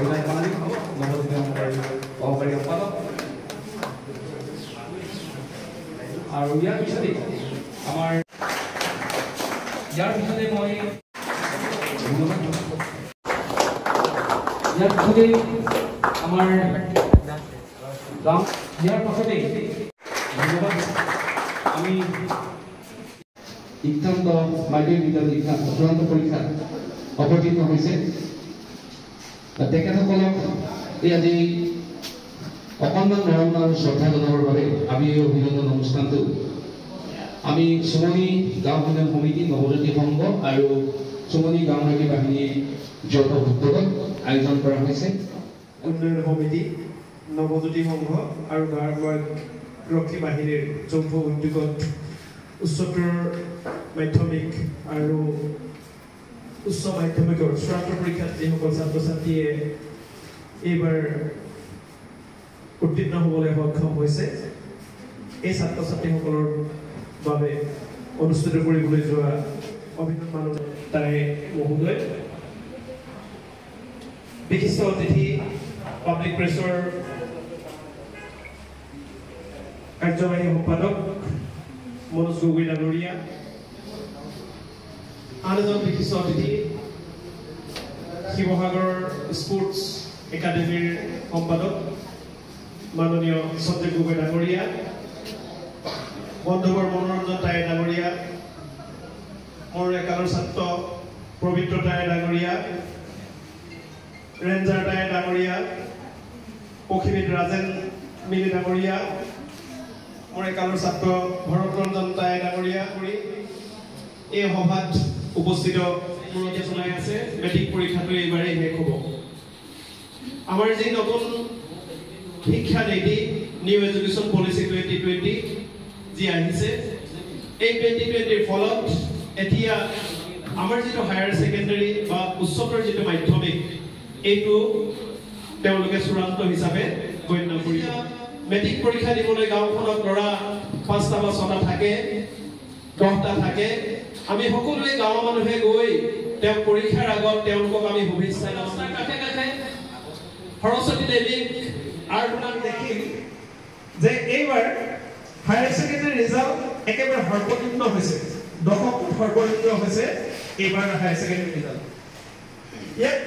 অভিনয় মালিক নৱজ্যোতি সংঘৰ সহকাৰী সম্পাদক আৰু ইয়াৰ পিছতে মই ইয়াৰ পিছতে আমাৰ ইয়াৰ পাছতে আমি ইক্ষান্ত মাধ্যমিক বিদ্যালয় চূড়ান্ত পৰীক্ষাত অৱতীৰ্ণ হৈছে তেখেতসকলক এই আজি অকণমান মৰম আৰু শ্ৰদ্ধা জনাবৰ বাবে আমি এই অভিনন্দন অনুষ্ঠানটো আমি চুমনি গাঁও উন্নয়ন সমিতি নৱজ্যোতি সংঘ আৰু চুমনি গাঁওবাসী বাহিনীৰ যৌথ উদ্যোগত আয়োজন কৰা হৈছে উন্নয়ন সমিতি নৱজ্যোতি সংঘ আৰু গাঁওবাসী বাহিনীৰ যৌথ উদ্যোগত উচ্চতৰ মাধ্যমিক আৰু উচ্চ মাধ্যমিকৰ চূড়ান্ত পৰীক্ষাত যিসকল ছাত্ৰ ছাত্ৰীয়ে এইবাৰ উত্তীৰ্ণ হ'বলৈ সক্ষম হৈছে এই ছাত্ৰ ছাত্ৰীসকলৰ বাবে অনুষ্ঠিত কৰিবলৈ যোৱা অভিনন্দন মানুহ তাই মহোদয় বিশিষ্ট অতিথি পাব্লিক প্ৰেছৰ কাৰ্যবাহী সম্পাদক মনোজ গগৈ ডাঙৰীয়া আন এজন বিশিষ্ট অতিথি শিৱসাগৰ স্পৰ্টছ একাডেমীৰ সম্পাদক মাননীয় সঞ্জয় গগৈ ডাঙৰীয়া বন্ধুবৰ মনোৰঞ্জন টাই ডাঙৰীয়া মোৰ একালৰ ছাত্ৰ পবিত্ৰ টাই ডাঙৰীয়া ৰেঞ্জাৰ টাই ডাঙৰীয়া পক্ষীবিদ ৰাজেন মিলি ডাঙৰীয়া মোৰ একালৰ ছাত্ৰ ভৰত ৰঞ্জন টাই ডাঙৰীয়া কৰি এই সভাত উপস্থিত মূৰতে চলাই আছে মেট্ৰিক পৰীক্ষাটো এইবাৰেই শেষ হ'ব আমাৰ যি নতুন শিক্ষা নীতি নিউ এডুকেশ্যন পলিচি 2020 যি আহিছে এই 2020 ফলত এতিয়া আমাৰ যিটো হায়াৰ ছেকেণ্ডাৰী বা উচ্চতৰ যিটো মাধ্যমিক এইটো তেওঁলোকে চূড়ান্ত হিচাপে গণ্য কৰিব মেট্ৰিক পৰীক্ষা দিবলৈ গাঁওখনত ল'ৰা 5টা বা 6টা থাকে 10টা থাকে আমি সকলোৱে গাঁৱৰ মানুহে গৈ তেওঁ পৰীক্ষাৰ আগত তেওঁলোকক আমি শুভেচ্ছা জনাওঁ কাষে কাষে সৰস্বতী দেৱীক আৰাধনা দেখিম যে এইবাৰ হায়াৰ ছেকেণ্ডাৰী ৰিজাল্ট একেবাৰে সৰ্বনিম্ন হৈছে দশম সৰ্বনিম্ন হৈছে এইবাৰ হায়াৰ ছেকেণ্ডাৰী ৰিজাল্ট ইয়াত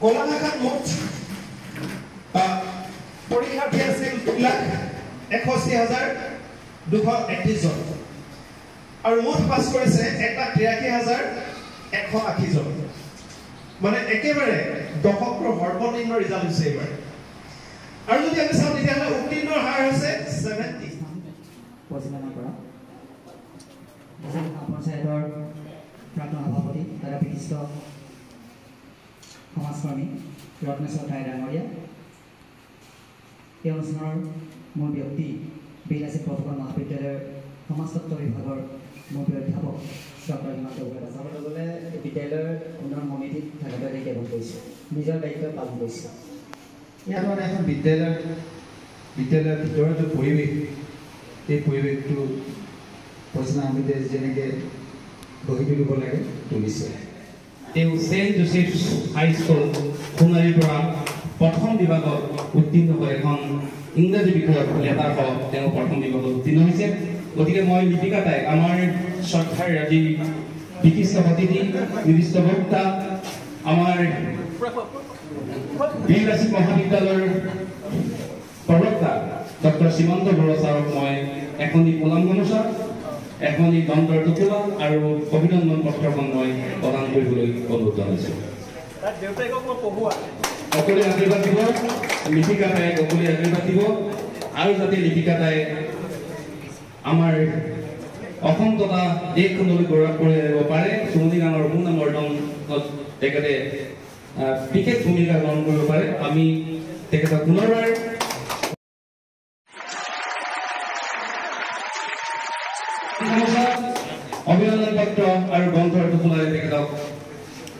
কলা শাখাত মুঠ পৰীক্ষাৰ্থী আছিল 2,81,231 জন আৰু মুঠ পাছ কৰিছে 1,83,180 জন মানে একেবাৰে দশকৰ সৰ্বনিম্ন ৰিজাল্ট হৈছে এইবাৰ আৰু যদি আমি চাওঁ তেতিয়াহ'লে উত্তীৰ্ণৰ হাৰ হৈছে 70 পৰিচালনা কৰা পঞ্চায়তৰ প্ৰাক্তন সভাপতি তথা বিশিষ্ট সমাজকৰ্মী ৰত্নেশ্বৰ টাই ডাঙৰীয়া এই অনুষ্ঠানৰ মূল ব্যক্তি বিলাসী প্ৰশিক্ষণ মহাবিদ্যালয়ৰ সমাজতত্ব বিভাগৰ মুখ্য অধ্যাপক ডক্টৰ হিমন্ত গগৈ বিদ্যালয়ৰ উন্নয়ন সমিতিত থাকাকৈ কেৱল কৰিছে নিজৰ দায়িত্ব পালন কৰিছে ইয়াত মানে এখন বিদ্যালয়ৰ ভিতৰৰ যে পৰিৱেশ এই পৰিৱেশটো পৰিচালনা সমিতিয়ে যেনেকৈ গঢ়ি তুলিব লাগে তুলিছে তেওঁ সেন্ট জোসেফ হাইস্কুল সোণাৰীৰ পৰা প্ৰথম বিভাগত উত্তীৰ্ণ হৈ এখন ইংৰাজী বিষয়ত লেটাৰ সহ তেওঁ প্ৰথম বিভাগত উত্তীৰ্ণ হৈছে গতিকে মই লিপিকা তাইক আমাৰ শ্ৰদ্ধাৰ আজি বিশিষ্ট অতিথি নিৰ্দিষ্ট বক্তা আমাৰ বিলাসী মহাবিদ্যালয়ৰ প্ৰবক্তা ডক্টৰ শ্ৰীমন্ত বৰুৱা ছাৰক মই এখনি পলাম গামোচা এখনি দণ্ডৰ টুকুৰা আৰু অভিনন্দন পত্ৰখন মই প্ৰদান কৰিবলৈ অনুৰোধ জনাইছোঁ সকলোৱে আশীৰ্বাদ দিব লিপিকা তাইক সকলোৱে আশীৰ্বাদ দিব আৰু যাতে লিপিকা তাই আমাৰ অসম তথা দেশখনলৈ গৌৰৱ কৰি আহিব পাৰে চুমনি গাঁৱৰ সুনামৰ্ধনত তেখেতে বিশেষ ভূমিকা গ্ৰহণ কৰিব পাৰে আমি তেখেতক পুনৰবাৰ অভিনন্দন পত্ৰ আৰু গ্ৰন্থৰ টুকুৰাৰে তেখেতক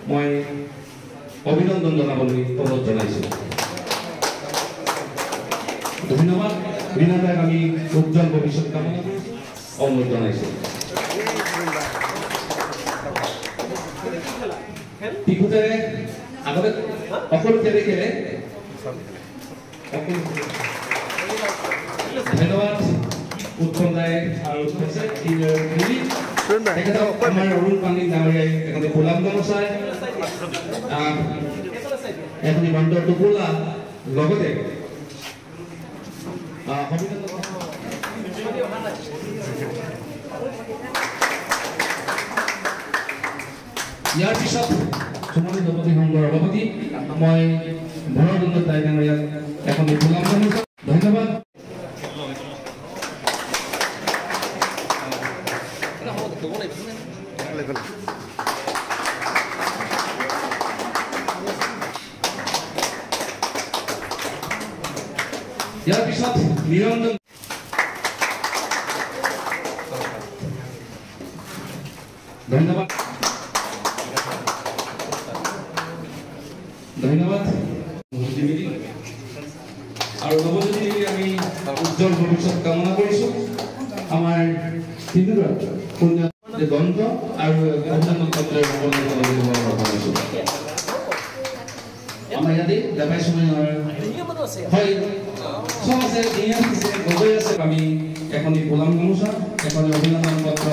মই অভিনন্দন জনাবলৈ অনুৰোধ জনাইছোঁ ধন্যবাদ বিনাতাক আমি উজ্জ্বল ভৱিষ্যত কামনা অনুৰোধ জনাইছোঁ পিকুতেৰে আগতে অকলকে দেখে ধন্যবাদ উত্তম ৰায় আৰু আমাৰ অৰুণ পানী ডাঙৰীয়াই এখনি গোলাম গামোচাই এখনি বান্দ টোপোলা লগতে ইয়াৰ পিছত সুমনি দ্ৰৌপদী সংঘৰ সভাপতি মই ভৰদণ্ড দাই ডাঙৰীয়াক এখনি গোলাম গামোচা ধন্যবাদ ইয়াৰ পিছত নিৰঞ্জন ধন্যবাদ ধন্যবাদ আৰু নৱজ্যোতি আমি উজ্জ্বল ভৱিষ্যত কামনা কৰিছো আমাৰ তিনিটা দন্ত আৰু অভিনন্দন পত্ৰৰ আমাৰ ইয়াতে দেৱাই সময়ৰ হয় সব আছে নিয়ম আছে গগৈ আছে আমি এখনি গোলাম গামোচা এখনি অভিনন্দন পত্ৰ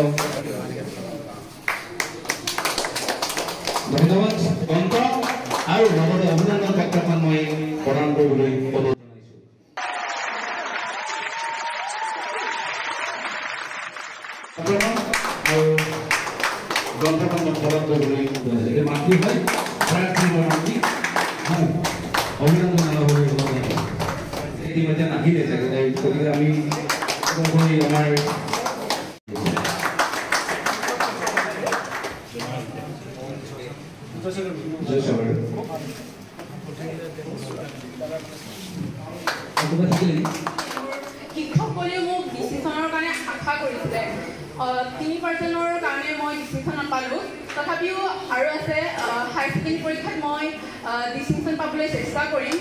ধন্যবাদ দন্ত আৰু লগতে অভিনন্দন পত্ৰখন মই প্ৰদান কৰিবলৈ অনুৰোধ মাতৃ হয় মাতৃ অভিনন্দন ইতিমধ্যে নাহিলে চাগে গতিকে আমি আমাৰ শিক্ষকসকলে মোক ডিষ্টিংশ্যনৰ কাৰণে আশা কৰিছিলে 3%ৰ কাৰণে মই ডিষ্টিংশ্যন নাপালোঁ তথাপিও আৰু আছে হায়াৰ ছেকেণ্ডেৰী পৰীক্ষাত মই ডিষ্টিংশ্যন পাবলৈ চেষ্টা কৰিম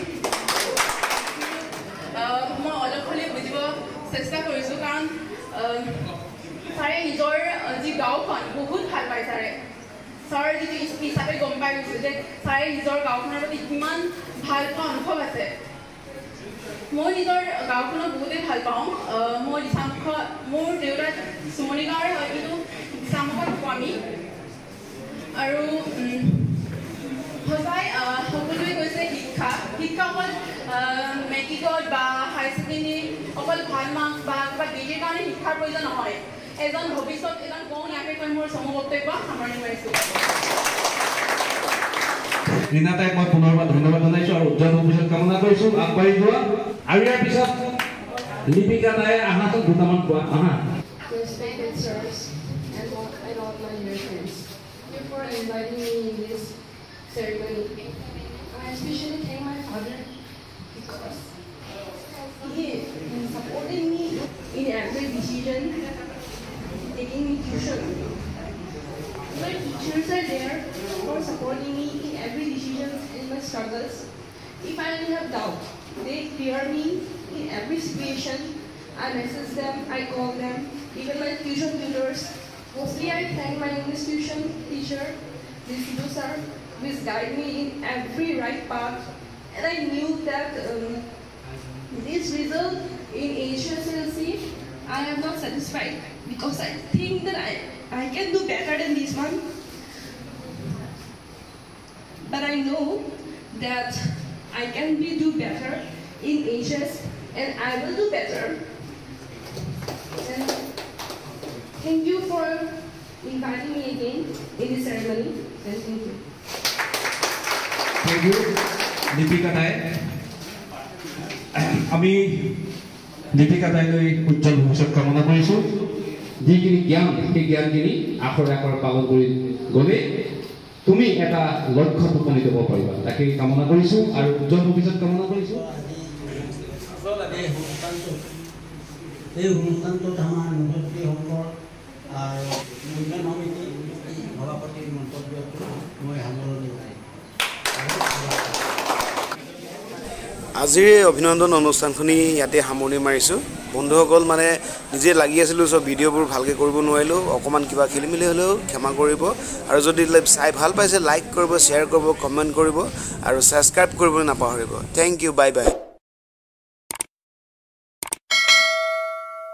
মই অলপ হ'লেও বুজিব চেষ্টা কৰিছোঁ কাৰণ ছাৰে নিজৰ যি গাঁওখন বহুত ভাল পায় ছাৰে যিটো হিচাপে গম পাই গৈছোঁ যে ছাৰে নিজৰ গাঁওখনৰ প্ৰতি কিমান ভাল পোৱা অনুভৱ আছে মই নিজৰ গাঁওখনক বহুতেই ভাল পাওঁ মই দিচামুখ মোৰ দেউতা চুমনি গাঁৱৰ হয় কিন্তু দিচামুখত থাকোঁ আমি আৰু সঁচাই সকলোৱে কৈছে শিক্ষা অকল মেট্ৰিকত বা হায়াৰ ছেকেণ্ডেৰী অকল ভাল মাৰ্কছ বা কিবা ডিগ্ৰীৰ কাৰণে শিক্ষাৰ প্ৰয়োজন নহয় এজন ভৱিষ্যত এজন কওঁ ইয়াকে কৈ মোৰ চমু বক্তব্য সামৰণি মাৰিছোঁ ৰীণাতাইক মই পুনৰবাৰ ধন্যবাদ জনাইছোঁ আৰু উজ্জ্বল ভৱিষ্যত কামনা কৰিছোঁ আগবাঢ়ি যোৱা আৰু ইয়াৰ পিছত লিপিকা তাই আহাটো দুটামান কোৱা আহা Respected sirs and all my dear friends, thank you for inviting me in this ceremony. I especially thank my father because he is supporting me in every decision, taking me tuition. My teachers are there for supporting me in every decision and my struggles. If I have doubt, they clear me in every situation. I message them, I call them, even my tuition tutors. Mostly I thank my English tuition teacher, this Sidhu sir, which guide me in every right path. And I knew that this result in HSLC, I am not satisfied because I think that I can do better than this one. But I know that I can do better in HS and I will do better. And thank you for inviting me again in this ceremony. And thank you. Thank you, Deepika Dai. আমি দীপিকা তাইলৈ উজ্জ্বল ভৱিষ্যত কামনা কৰিছোঁ যিখিনি জ্ঞান সেই জ্ঞানখিনি আখৰে আখৰে পালন কৰি গ'লে তুমি এটা লক্ষ্যত উপনীত হ'ব পাৰিবা তাকে কামনা কৰিছোঁ আৰু উজ্জ্বল ভৱিষ্যত কামনা কৰিছোঁ এই অনুষ্ঠানটোত আমাৰ নৱজ্যোতি সংঘৰ আৰু মহিলা সমিতি সভাপতিৰ মন্তব্যটো মই সামৰণি মাৰিম আজিৰ এই অভিনন্দন অনুষ্ঠানখনি ইয়াতে সামৰণি মাৰিছোঁ বন্ধুসকল মানে নিজে লাগি আছিলোঁ সব ভিডিঅ'বোৰ ভালকৈ কৰিব নোৱাৰিলোঁ অকণমান কিবা খেলিমেলি হ'লেও ক্ষমা কৰিব আৰু যদি চাই ভাল পাইছে লাইক কৰিব শ্বেয়াৰ কৰিব কমেণ্ট কৰিব আৰু ছাবস্ক্ৰাইব কৰিবলৈ নাপাহৰিব থেংক ইউ বাই বাই